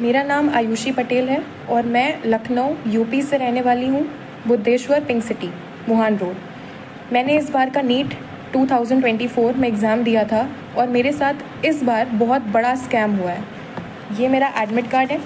मेरा नाम आयुषी पटेल है और मैं लखनऊ यूपी से रहने वाली हूँ, बुद्धेश्वर पिंक सिटी, मुहान रोड। मैंने इस बार का नीट 2024 में एग्ज़ाम दिया था और मेरे साथ इस बार बहुत बड़ा स्कैम हुआ है। ये मेरा एडमिट कार्ड है।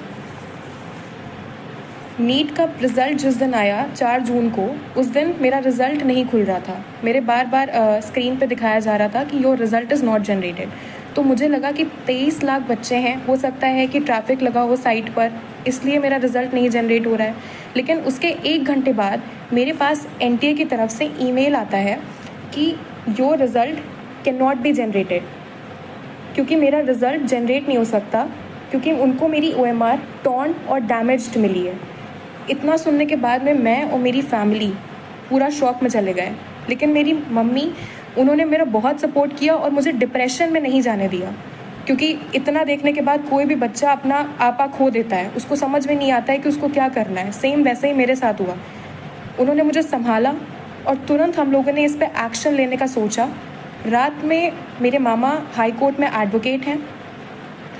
नीट का रिज़ल्ट जिस दिन आया 4 जून को, उस दिन मेरा रिज़ल्ट नहीं खुल रहा था। मेरे बार बार स्क्रीन पे दिखाया जा रहा था कि your result is not generated. तो मुझे लगा कि 23 लाख बच्चे हैं, हो सकता है कि ट्रैफिक लगा हो साइट पर, इसलिए मेरा रिज़ल्ट नहीं जनरेट हो रहा है। लेकिन उसके 1 घंटे बाद मेरे पास एनटीए की तरफ से ईमेल आता है कि your result can not be generated, क्योंकि मेरा रिज़ल्ट जनरेट नहीं हो सकता, क्योंकि उनको मेरी OMR टॉर्न और डैमेज्ड मिली है। इतना सुनने के बाद में मैं और मेरी फैमिली पूरा शॉक में चले गए। लेकिन मेरी मम्मी, उन्होंने मेरा बहुत सपोर्ट किया और मुझे डिप्रेशन में नहीं जाने दिया, क्योंकि इतना देखने के बाद कोई भी बच्चा अपना आपा खो देता है, उसको समझ में नहीं आता है कि उसको क्या करना है। सेम वैसे ही मेरे साथ हुआ। उन्होंने मुझे संभाला और तुरंत हम लोगों ने इस पर एक्शन लेने का सोचा। रात में मेरे मामा हाई कोर्ट में एडवोकेट हैं।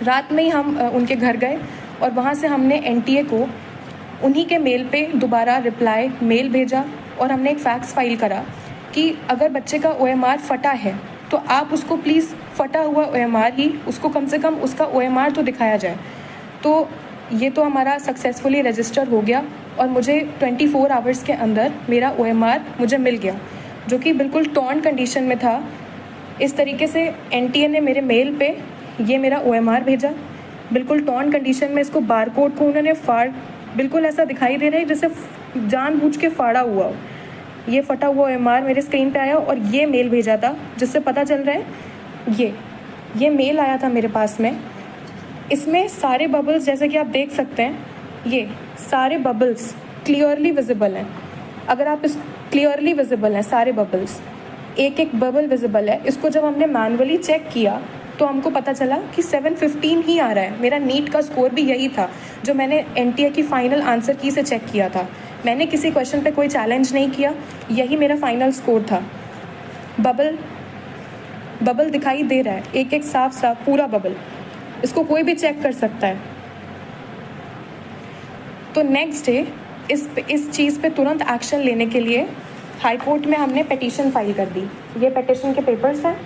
रात में ही हम उनके घर गए और वहाँ से हमने एनटीए को उन्हीं के मेल पे दोबारा रिप्लाई मेल भेजा और हमने एक फैक्स फाइल करा कि अगर बच्चे का OMR फटा है तो आप उसको प्लीज़ फटा हुआ OMR ही, उसको कम से कम उसका OMR तो दिखाया जाए। तो ये तो हमारा सक्सेसफुली रजिस्टर हो गया और मुझे 24 आवर्स के अंदर मेरा OMR मुझे मिल गया, जो कि बिल्कुल टॉर्न कंडीशन में था। इस तरीके से एनटीए ने मेरे मेल पे ये मेरा OMR भेजा, बिल्कुल टॉर्न कंडीशन में। इसको बारकोड को उन्होंने बिल्कुल ऐसा दिखाई दे रहा है जैसे जानबूझ के फाड़ा हुआ हो। ये फटा हुआ OMR मेरे स्क्रीन पे आया और ये मेल भेजा था, जिससे पता चल रहा है ये मेल आया था मेरे पास में। इसमें सारे बबल्स, जैसे कि आप देख सकते हैं, ये सारे बबल्स क्लियरली विजिबल हैं। अगर आप इस क्लियरली विजिबल हैं सारे बबल्स, एक एक बबल विजिबल है। इसको जब हमने मैनुअली चेक किया तो हमको पता चला कि 715 ही आ रहा है। मेरा नीट का स्कोर भी यही था जो मैंने एनटीए की फाइनल आंसर की से चेक किया था। मैंने किसी क्वेश्चन पे कोई चैलेंज नहीं किया, यही मेरा फाइनल स्कोर था। बबल दिखाई दे रहा है, एक एक साफ साफ पूरा बबल, इसको कोई भी चेक कर सकता है। तो नेक्स्ट डे इस चीज़ पे तुरंत एक्शन लेने के लिए हाई कोर्ट में हमने पिटीशन फाइल कर दी। ये पिटीशन के पेपर्स हैं।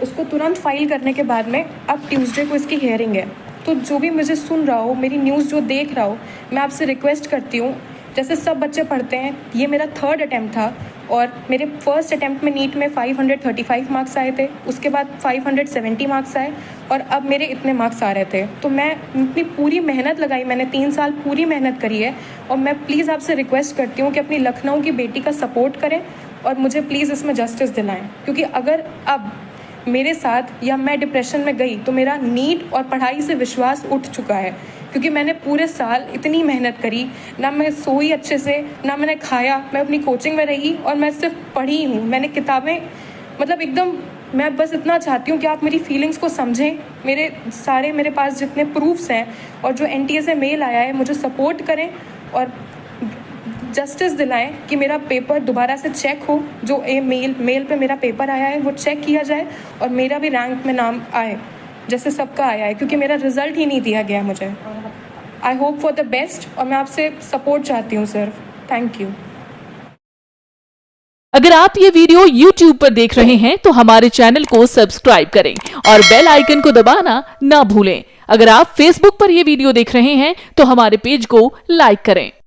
इसको तुरंत फाइल करने के बाद में अब ट्यूसडे को इसकी हियरिंग है। तो जो भी मुझे सुन रहा हो, मेरी न्यूज़ जो देख रहा हो, मैं आपसे रिक्वेस्ट करती हूँ, जैसे सब बच्चे पढ़ते हैं, ये मेरा 3rd अटैम्प्ट था और मेरे फर्स्ट अटैम्प्ट में नीट में 535 मार्क्स आए थे, उसके बाद 570 मार्क्स आए और अब मेरे इतने मार्क्स आ रहे थे। तो मैं अपनी पूरी मेहनत लगाई, मैंने 3 साल पूरी मेहनत करी है और मैं प्लीज़ आपसे रिक्वेस्ट करती हूँ कि अपनी लखनऊ की बेटी का सपोर्ट करें और मुझे प्लीज़ इसमें जस्टिस दिलाएं, क्योंकि अगर अब मेरे साथ या मैं डिप्रेशन में गई तो मेरा नीट और पढ़ाई से विश्वास उठ चुका है, क्योंकि मैंने पूरे साल इतनी मेहनत करी, ना मैं सोई अच्छे से, ना मैंने खाया, मैं अपनी कोचिंग में रही और मैं सिर्फ पढ़ी हूँ। मैंने किताबें, मतलब एकदम, मैं बस इतना चाहती हूँ कि आप मेरी फीलिंग्स को समझें। मेरे पास जितने प्रूफ्स हैं और जो एनटीए से मेल आया है, मुझे सपोर्ट करें और जस्टिस दिलाएं कि मेरा पेपर दोबारा से चेक हो। जो मेल पे मेरा पेपर आया है वो चेक किया जाए और मेरा भी रैंक में नाम आए जैसे सबका आया है, क्योंकि मेरा रिजल्ट ही नहीं दिया गया मुझे। I hope for the best और मैं आपसे सपोर्ट चाहती हूँ सिर्फ। Thank you. अगर आप ये वीडियो YouTube पर देख रहे हैं तो हमारे चैनल को सब्सक्राइब करें और बेल आइकन को दबाना ना भूलें। अगर आप Facebook पर ये वीडियो देख रहे हैं तो हमारे पेज को लाइक करें।